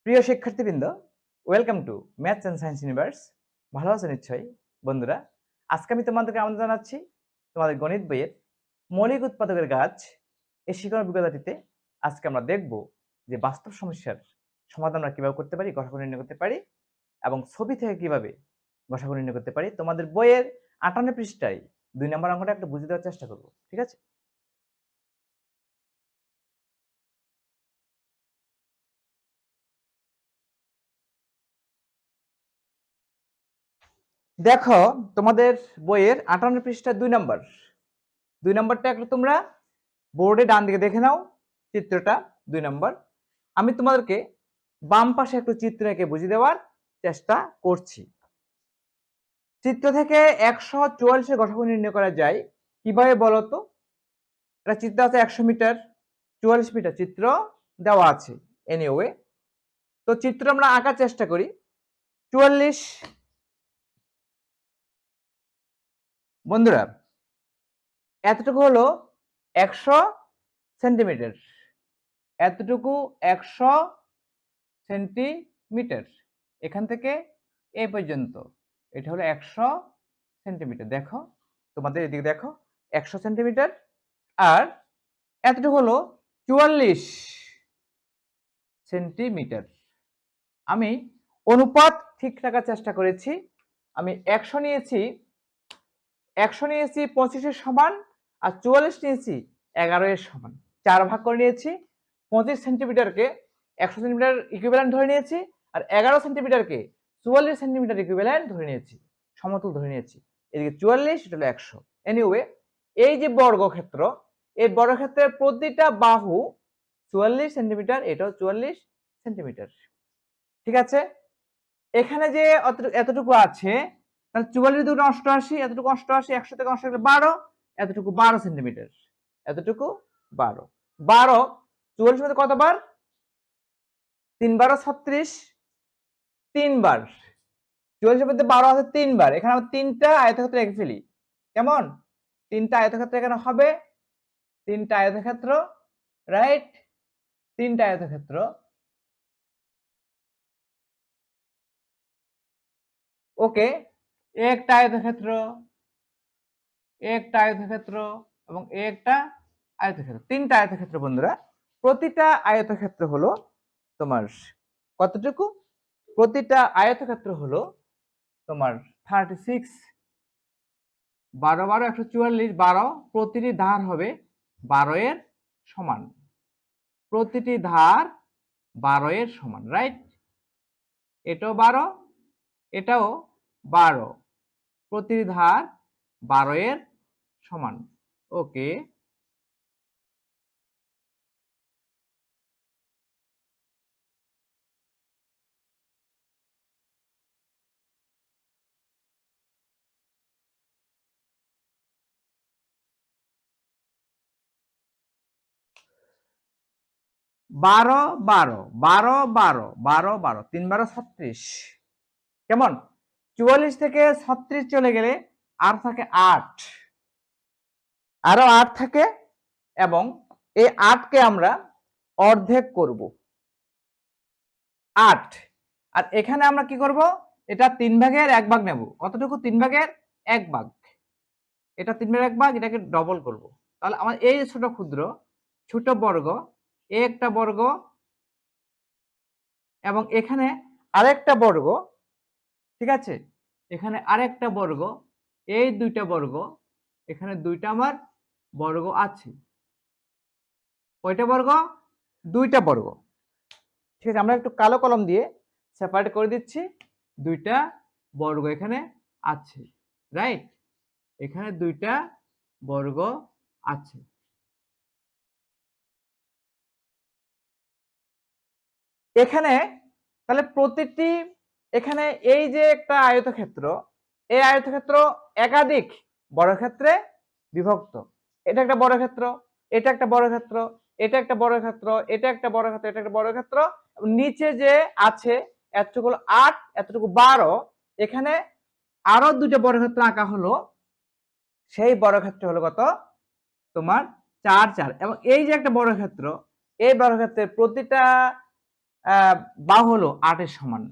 প্রিয় শিক্ষার্থীবৃন্দ, welcome to maths and science universe. ভালো আছো নিশ্চয়ই বন্ধুরা। আজকে আমি তোমাদেরকে আমন্ত্রণ জানাচ্ছি তোমাদের গণিত বইয়ের মৌলিক উৎপাদকের গাছ এই শিক্ষণ অভিজ্ঞতাটিতে। আজকে আমরা দেখব যে বাস্তব সমস্যার সমাধান আমরা কীভাবে করতে পারি, গসাগু নির্ণয় করতে পারি এবং ছবি থেকে কীভাবে গসাগু নির্ণয় করতে পারি। তোমাদের বইয়ের 58 পৃষ্ঠায় 2 নম্বর অঙ্কটা একটু বুঝে দেওয়ার চেষ্টা করব, ঠিক আছে? দেখো তোমাদের বইয়ের 58 পৃষ্ঠা 2 নম্বরটা একটু তোমরা বোর্ডে ডান দিকে দেখে নাও চিত্রটা 2 নম্বর। আমি তোমাদেরকে বাম পাশে একটু চিত্র এঁকে বুঝিয়ে দেওয়ার চেষ্টা করছি। চিত্র থেকে 144 এর গসাগু নির্ণয় করা যায় কিভাবে বলো তো? এটা চিত্র আছে 100 মিটার, 44 মিটার চিত্র দেওয়া আছে। এনিওয়ে, তো চিত্র আমরা আঁকার চেষ্টা করি। 44 বন্ধুরা, এতটুকু হলো 100 সেন্টিমিটার, এতটুকু 100 সেন্টিমিটার, এখান থেকে এই পর্যন্ত এটা হলো 100 সেন্টিমিটার। দেখো তোমাদের এদিকে দেখো 100 সেন্টিমিটার, আর এতটুকু হলো 44 সেন্টিমিটার। আমি অনুপাত ঠিক রাখার চেষ্টা করেছি। আমি 100 নিয়েছি 25 এর সমান, আর 44 নিয়েছি 11 এর সমান। 4 ভাগ করে নিয়েছি। 25 সেন্টিমিটারকে 100 সেন্টিমিটার ইকুইভ্যালেন্ট ধরে নিয়েছি, আর 11 সেন্টিমিটারকে 44 সেন্টিমিটার ইকুইভ্যালেন্ট ধরে নিয়েছি, সমতুল ধরে নিয়েছি। এদিকে 44, এটা হলো 100। এনিওয়ে, এই যে বর্গক্ষেত্র, এই বর্গক্ষেত্রের প্রতিটা বাহু 44 সেন্টিমিটার, এটাও 44 সেন্টিমিটার, ঠিক আছে? এখানে যে এতটুকু আছে, তাহলে 44 দুটো 88, এতটুকু 88, 100 থেকে 80 12, এতটুকু 12 সেন্টিমিটার, এতটুকু 12 44 মধ্যে কতবার? 3 12 36, 3 বার। 44 এর মধ্যে 12 আছে 3 বার। এখানে আমরা 3টা আয়তক্ষেত্র এঁকে ফেলি। কেমন? 3টা আয়তক্ষেত্র এখানে হবে, 3টা আয়তক্ষেত্র, রাইট? 3টা আয়তক্ষেত্র। ওকে, একটা আয়তক্ষেত্র, একটা আয়তক্ষেত্র এবং একটা আয়তক্ষেত্র, 3টা আয়তক্ষেত্র বন্ধুরা। প্রতিটা আয়তক্ষেত্র হলো তোমার কতটুকু? প্রতিটা আয়তক্ষেত্র হলো তোমার 36, 12 12 144, 12, প্রতিটি ধার হবে 12 এর সমান, প্রতিটি ধার 12 এর সমান, রাইট? এটাও 12, এটাও 12, প্রতিটি ধার 12 এর সমান। ওকে, বারো বারো বারো বারো বারো বারো 3 12 36। কেমন? 44 থেকে 36 চলে গেলে আর থাকে 8, আরো 8 থাকে, এবং এই 8কে আমরা অর্ধেক করব, 8। আর এখানে আমরা কি করব? এটা 3 ভাগের 1 ভাগ নেব। কতটুকু? 3 ভাগের 1 ভাগ। এটা 3 ভাগের 1 ভাগ, এটাকে ডবল করব। তাহলে আমার এই ছোট ক্ষুদ্র ছোট বর্গ, একটা বর্গ, এবং এখানে আরেকটা বর্গ, ঠিক আছে? এখানে আরেকটা বর্গ, এই দুইটা বর্গ, এখানে দুইটা আমার বর্গ আছে। কয়টা বর্গ? দুইটা বর্গ, ঠিক আছে? আমরা একটু কালো কলম দিয়ে সেপারেট করে দিচ্ছি। দুইটা বর্গ এখানে আছে, রাইট? এখানে দুইটা বর্গ আছে। এখানে তাহলে প্রতিটি, এখানে এই যে একটা আয়তক্ষেত্র, এই আয়তক্ষেত্র একাধিক বর্গক্ষেত্রে বিভক্ত। এটা একটা বর্গক্ষেত্র, এটা একটা বর্গক্ষেত্র, এটা একটা বর্গক্ষেত্র, এটা একটা বর্গক্ষেত্র, এটা একটা বর্গক্ষেত্র। নিচে যে আছে এতটুকু 8, এতটুকু 12, এখানে আরো দুটো বর্গক্ষেত্র আঁকা হলো। সেই বর্গক্ষেত্র হলো কত? তোমার 4 4। এবং এই যে একটা বর্গক্ষেত্র, এই বর্গক্ষেত্রের প্রতিটা বাহু হলো 8 এর সমান,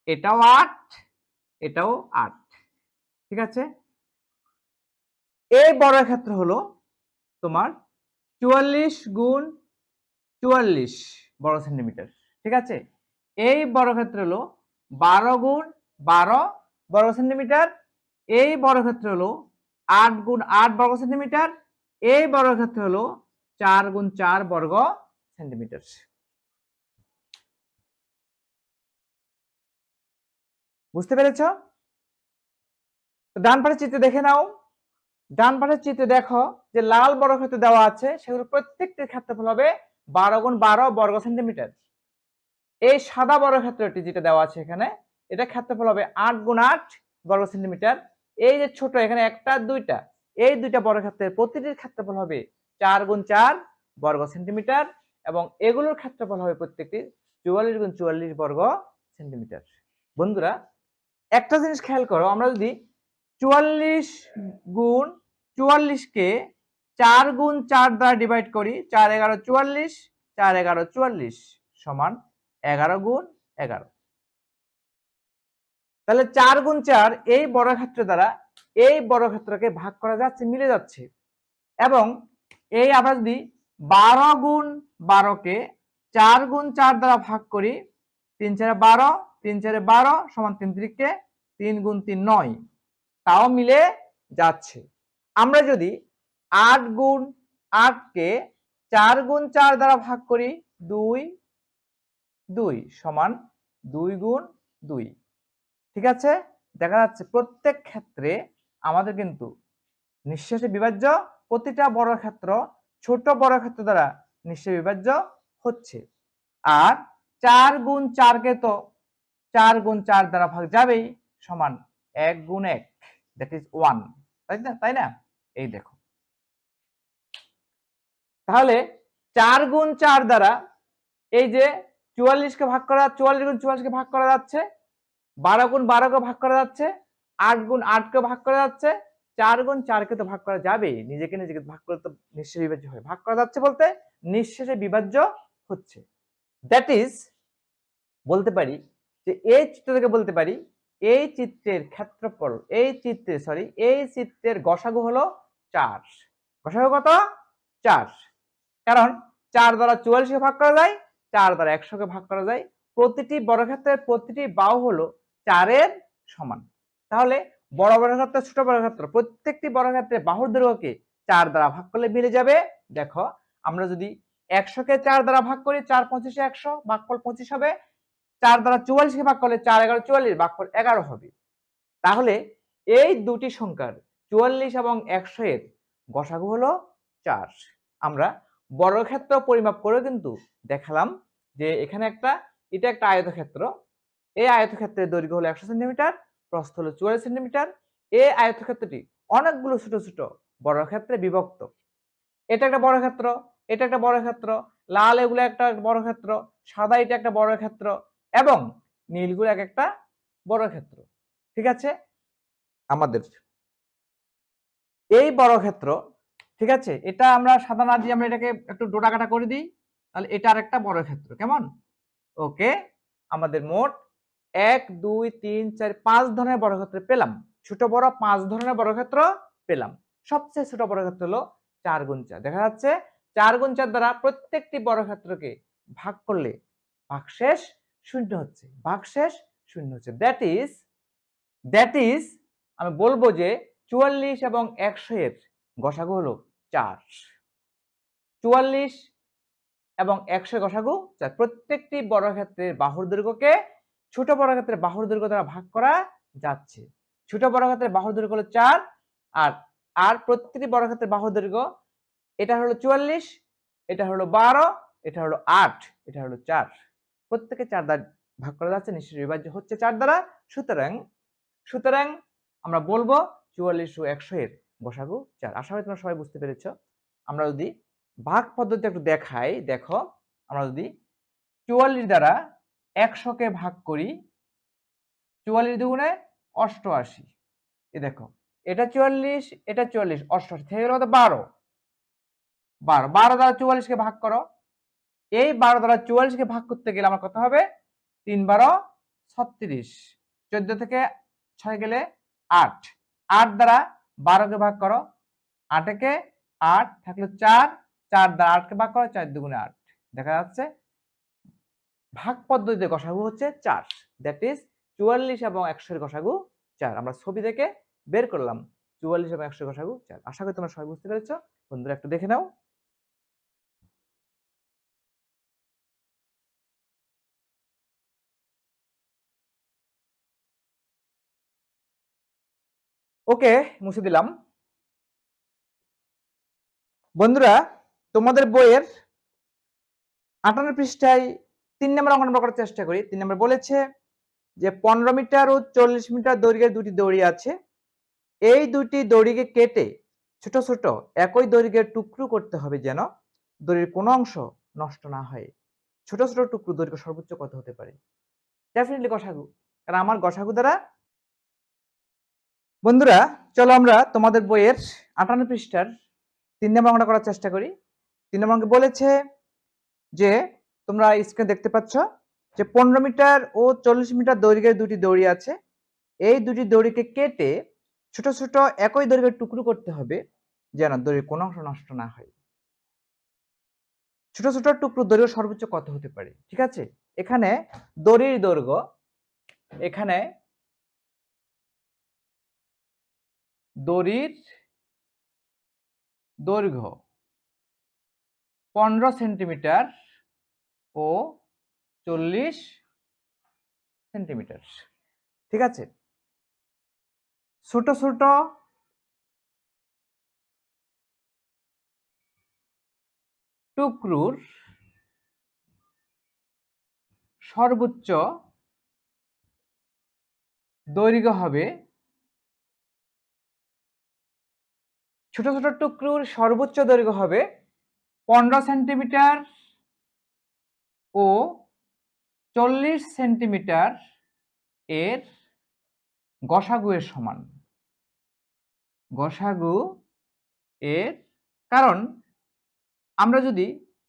এটাও 8, এটাও 8, ঠিক আছে। এই বর্গক্ষেত্র হলো তোমার 44 গুণ 44 বর্গ সেন্টিমিটার, ঠিক আছে। এই বর্গক্ষেত্র হলো 12 গুণ 12 বর্গ সেন্টিমিটার। এই বর্গক্ষেত্র হলো 8 গুণ 8 বর্গ সেন্টিমিটার। এই বর্গক্ষেত্র হলো 4 গুণ 4 বর্গ সেন্টিমিটার। বুঝতে পেরেছ? ডান পাশের চিত্রে দেখে নাও। ডান পাশের চিত্রে দেখো যে লাল বর্গক্ষেত্র দেওয়া আছে, সেগুলো প্রত্যেকটির ক্ষেত্রফল হবে 12 গুণ 12 বর্গ সেন্টিমিটার। এই সাদা বর্গক্ষেত্রটি যেটা দেওয়া আছে এখানে, এটা ক্ষেত্রফল হবে 8 গুণ 8 বর্গ সেন্টিমিটার। এই যে ছোট এখানে একটা দুইটা, এই দুইটা বর্গক্ষেত্রের প্রতিটির ক্ষেত্রফল হবে 4 গুণ 4 বর্গ সেন্টিমিটার, এবং এগুলোর ক্ষেত্রফল হবে প্রত্যেকটি 44 গুণ 44 বর্গ সেন্টিমিটার। বন্ধুরা, একটা জিনিস খেয়াল করো, আমরা যদি 44 গুণ 44 কে 4 গুণ 4 দ্বারা ডিভাইড করি, 4 11 44, 4 11 44 সমান 11 গুণ 11। তাহলে 4 গুণ 4 এই বর্গক্ষেত্র দ্বারা এই বর্গক্ষেত্রকে ভাগ করা যাচ্ছে, মিলে যাচ্ছে। এবং এই আমরা যদি 12 গুণ 12 কে 4 গুণ 4 দ্বারা ভাগ করি, 3 4 12, 3 4 12 সমান 3 3 3 গুণ 3 9, তাও মিলে যাচ্ছে। আমরা যদি 8 গুণ 8 কে 4 গুণ 4 দ্বারা ভাগ করি, 2 2 সমান 2 গুণ 2, ঠিক আছে। দেখা যাচ্ছে প্রত্যেক ক্ষেত্রে আমাদের কিন্তু নিঃশেষে বিভাজ্য, প্রতিটা বর্গক্ষেত্র ছোট বর্গক্ষেত্র দ্বারা নিঃশেষে বিভাজ্য হচ্ছে। আর 4 গুণ 4 কে তো 4 গুণ 4 দ্বারা ভাগ যাবেই, সমান 1 গুণ 1, দ্যাট ইজ 1, তাই না? এই দেখো, তাহলে 4 গুণ 4 দ্বারা এই যে 44 কে ভাগ করা, 44 গুণ 44 কে ভাগ করা যাচ্ছে, 12 গুণ 12 কে ভাগ করা যাচ্ছে, 8 গুণ 8 কে ভাগ করা যাচ্ছে, 4 গুণ 4 কে তো ভাগ করা যাবে, নিজেকে নিজেকে ভাগ করে তো নিঃশেষে বিভাজ্য হয়। ভাগ করা যাচ্ছে বলতে নিঃশেষে বিভাজ্য হচ্ছে। দ্যাট ইজ বলতে পারি যে এই চিত্র থেকে বলতে পারি এই চিত্রের ক্ষেত্রফল, এই চিত্রের গসাগু হলো 4। গসাগু কত? 4। কারণ 4 দ্বারা 44 কে ভাগ করা যায়, 4 দ্বারা 100 কে ভাগ করা যায়। প্রতিটি বর্গক্ষেত্রের প্রতিটি বাহু হলো 4 এর সমান। তাহলে বড় বর্গক্ষেত্র ছোট বর্গক্ষেত্র প্রত্যেকটি বর্গক্ষেত্রের বাহুর দৈর্ঘ্যকে 4 দ্বারা ভাগ করলে মিলে যাবে। দেখো, আমরা যদি 100 কে 4 দ্বারা ভাগ করি, 4 25 100, ভাগফল 25 হবে। 4 দ্বারা 44 কে ভাগ করলে 4 11 44, ভাগফল 11 হবে। তাহলে এই দুটি সংখ্যার 44 এবং 100 এর গসাগু হলো 4। আমরা বর্গক্ষেত্র পরিমাপ করে কিন্তু দেখালাম যে এখানে এটা একটা আয়তক্ষেত্র। এই আয়তক্ষেত্রের দৈর্ঘ্য হলো 100 সেন্টিমিটার, প্রস্থ হলো 44 সেন্টিমিটার। এই আয়তক্ষেত্রটি অনেকগুলো ছোট ছোট বর্গক্ষেত্রে বিভক্ত। এটা একটা বর্গক্ষেত্র, এটা একটা বর্গক্ষেত্র, লাল এগুলো একটা বর্গক্ষেত্র, সাদা এটা একটা বর্গক্ষেত্র, এবং নীলগুলো এক একটা বর্গক্ষেত্র, ঠিক আছে। আমাদের এই বর্গক্ষেত্র, ঠিক আছে, এটা আমরা সাদা না দিয়ে আমরা এটাকে একটু ডোটাকাটা করে দিই, তাহলে এটা আরেকটা বর্গক্ষেত্র, কেমন? ওকে, আমাদের মোট 1 2 3 4 5 ধরনের বর্গক্ষেত্র পেলাম। ছোট বড় 5 ধরনের বর্গক্ষেত্র পেলাম। সবচেয়ে ছোট বর্গক্ষেত্র হলো 4 গুণ 4। দেখা যাচ্ছে 4 গুণ 4 দ্বারা প্রত্যেকটি বর্গক্ষেত্রকে ভাগ করলে ভাগশেষ 0 হচ্ছে, ভাগশেষ 0 হচ্ছে। দ্যাট ইজ আমি বলবো যে 44 এবং 100 এর গসাগু হলো 4। 44 এবং 100 গসাগু 4। প্রত্যেকটি বর্গক্ষেত্রের বাহুর দৈর্ঘ্যকে ছোট বর্গক্ষেত্রের বাহুর দৈর্ঘ্য দ্বারা ভাগ করা যাচ্ছে। ছোট বর্গক্ষেত্রের বাহুর দৈর্ঘ্য হলো 4, আর প্রত্যেকটি বর্গক্ষেত্রের বাহুর দৈর্ঘ্য, এটা হলো 44, এটা হলো 12, এটা হলো 8, এটা হলো 4। প্রত্যেকে 4 দ্বারা ভাগ করা যাচ্ছে, নিঃশেষে বিভাজ্য হচ্ছে 4 দ্বারা। সুতরাং আমরা বলবো 44 ও 100 এর গসাগু 4। আশা করি তোমরা সবাই বুঝতে পেরেছো। আমরা যদি ভাগ পদ্ধতি একটু দেখাই, দেখো, আমরা যদি 44 দ্বারা 100 কে ভাগ করি, 44 দুগুণে 88, এই দেখো, এটা 44, এটা 44, 88 থেকে গেল 12 দ্বারা 44 কে ভাগ করো, এই 12 দ্বারা 44কে ভাগ করতে গেলে আমার কত হবে? 3 12 36, 14 থেকে 6 গেলে 8, 8 দ্বারা 12কে ভাগ করো, 8 একে 8 থাকলো 4, 4 দ্বারা 8কে ভাগ করো, 4 দুগুণে 8। দেখা যাচ্ছে ভাগ পদ্ধতিতে গসাগু হচ্ছে 4, দ্যাট ইজ 44 এবং 100 এর গসাগু 4। আমরা ছবি থেকে বের করলাম 44 এবং 100 এর গসাগু 4। আশা করি তোমরা সবাই বুঝতে পেরেছো। বন্ধুরা একটু দেখে নাও। ওকে, মুছে দিলাম। বন্ধুরা তোমাদের বইয়ের 58 পৃষ্ঠায় 3 নম্বর অঙ্ক আমরা করার চেষ্টা করি। 3 নম্বর বলেছে যে 15 মিটার ও 40 মিটার দৈর্ঘ্যের দুটি দড়ি আছে। এই দুটি দড়িকে কেটে ছোট ছোট একই দৈর্ঘ্যের টুকরো করতে হবে যেন দড়ির কোনো অংশ নষ্ট না হয়। ছোট ছোট টুকরো দৈর্ঘ্য সর্বোচ্চ কত হতে পারে? ডেফিনেটলি গসাগু, কারণ আমার গসাগু দ্বারা। বন্ধুরা চলো আমরা তোমাদের বইয়ের 58 পৃষ্ঠার 3 নম্বর অঙ্কটা করার চেষ্টা করি। 3 নম্বর অঙ্কে বলেছে যে তোমরা স্ক্রিনে দেখতে পাচ্ছ যে 15 মিটার ও 40 মিটার দৈর্ঘ্যের দুটি দড়ি আছে। এই দুটি দড়িকে কেটে ছোট ছোট একই দৈর্ঘ্যের টুকরো করতে হবে যেন দড়ির কোনো অংশ নষ্ট না হয়। ছোট ছোট টুকরো দৈর্ঘ্য সর্বোচ্চ কত হতে পারে? ঠিক আছে, এখানে দড়ির দৈর্ঘ্য, এখানে দড়ির দৈর্ঘ্য 15 সেন্টিমিটার ও 40 সেন্টিমিটার। ঠিক আছে, ছোট ছোট টুকরোর সর্বোচ্চ দৈর্ঘ্য হবে, ছোট ছোট টুকরোর সর্বোচ্চ দৈর্ঘ্য হবে 15 সেন্টিমিটার ও 40 সেন্টিমিটার এর গসাগু এর সমান। গসাগু এর, কারণ আমরা যদি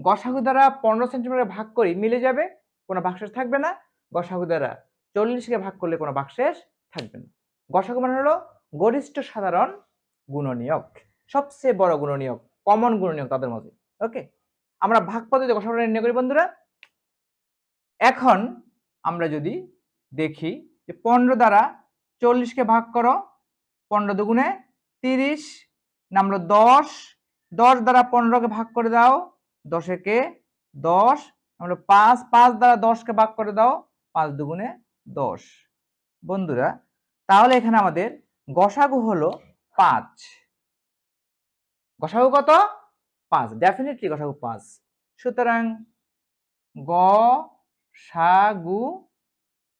গসাগু দ্বারা 15 সেন্টিমিটার ভাগ করি মিলে যাবে, কোনো ভাগশেষ থাকবে না। গসাগু দ্বারা 40কে ভাগ করলে কোনো ভাগশেষ থাকবে না। গসাগু মানে হলো গরিষ্ঠ সাধারণ গুণনীয়ক, সবচেয়ে বড় গুণনীয়ক, কমন গুণনীয়ক তাদের মধ্যে। ওকে, আমরা ভাগ পদ্ধতিতে গসাগু নির্ণয় করি বন্ধুরা। এখন আমরা যদি দেখি যে 15 দ্বারা 40কে ভাগ করো, 15 দুগুণে 30, নামলো 10, 10 দ্বারা 15কে ভাগ করে দাও, 10 একে 10, নামলো 5, 5 দ্বারা 10কে ভাগ করে দাও, 5 দুগুণে 10। বন্ধুরা তাহলে এখানে আমাদের গসাগু হলো 5। গসাগু কত? 5, ডেফিনেটলি গসাগু 5। সুতরাং গসাগু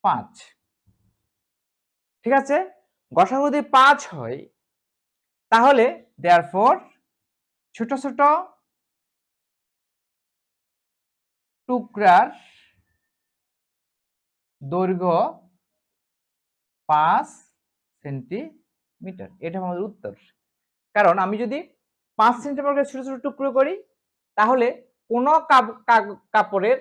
5। ঠিক আছে, গসাগু যদি 5 হয় তাহলে দেয়ারফর ছোট ছোট টুকরার দৈর্ঘ্য 5 সেন্টিমিটার। এটা আমাদের উত্তর। কারণ আমি যদি 5 সেন্টিমিটার ছোট ছোট টুকরো করি তাহলে কোনো কাপড়ের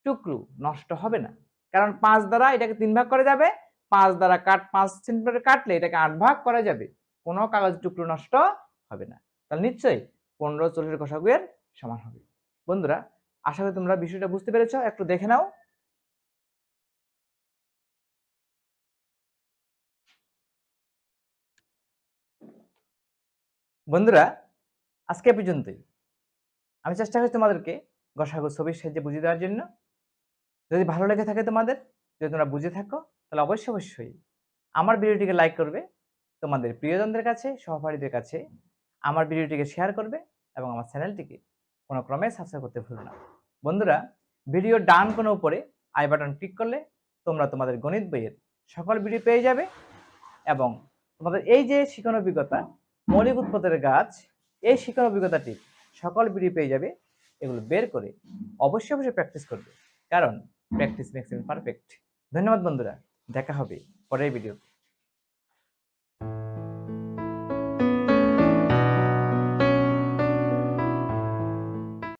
টুকরো নষ্ট হবে না, কারণ 5 দ্বারা এটাকে 3 ভাগ করা যাবে, 5 দ্বারা 5 সেন্টিমিটার কাটলে এটাকে 8 ভাগ করা যাবে, কোনো কাগজ টুকরো নষ্ট হবে না। তাহলে নিশ্চয়ই 15 40 গসাগু এর সমান হবে। বন্ধুরা আশা করি তোমরা বিষয়টা বুঝতে পেরেছো। একটু দেখে নাও। বন্ধুরা আজকে পর্যন্তই। আমি চেষ্টা করি তোমাদেরকে গসাগু ছবির সাহায্যে বুঝিয়ে দেওয়ার জন্য। যদি ভালো লেগে থাকে তোমাদের, যদি তোমরা বুঝে থাকো, তাহলে অবশ্যই আমার ভিডিওটিকে লাইক করবে, তোমাদের প্রিয়জনদের কাছে, সহপাঠীদের কাছে আমার ভিডিওটিকে শেয়ার করবে এবং আমার চ্যানেলটিকে কোনো ক্রমে সাবস্ক্রাইব করতে ভুলো না। বন্ধুরা ভিডিওর ডান কোনো উপরে আই বাটন ক্লিক করলে তোমরা তোমাদের গণিত বইয়ের সকল ভিডিও পেয়ে যাবে এবং তোমাদের এই যে শিক্ষণ অভিজ্ঞতা মৌলিক উৎপাদকের গাছ, এই শিক্ষণ অভিজ্ঞতাটি সকল ভিডিও পেয়ে যাবে। এগুলো বের করে অবশ্যই প্র্যাকটিস করবে, কারণ প্র্যাকটিস মেক্স পারফেক্ট। ধন্যবাদ বন্ধুরা, দেখা হবে পরের ভিডিওতে।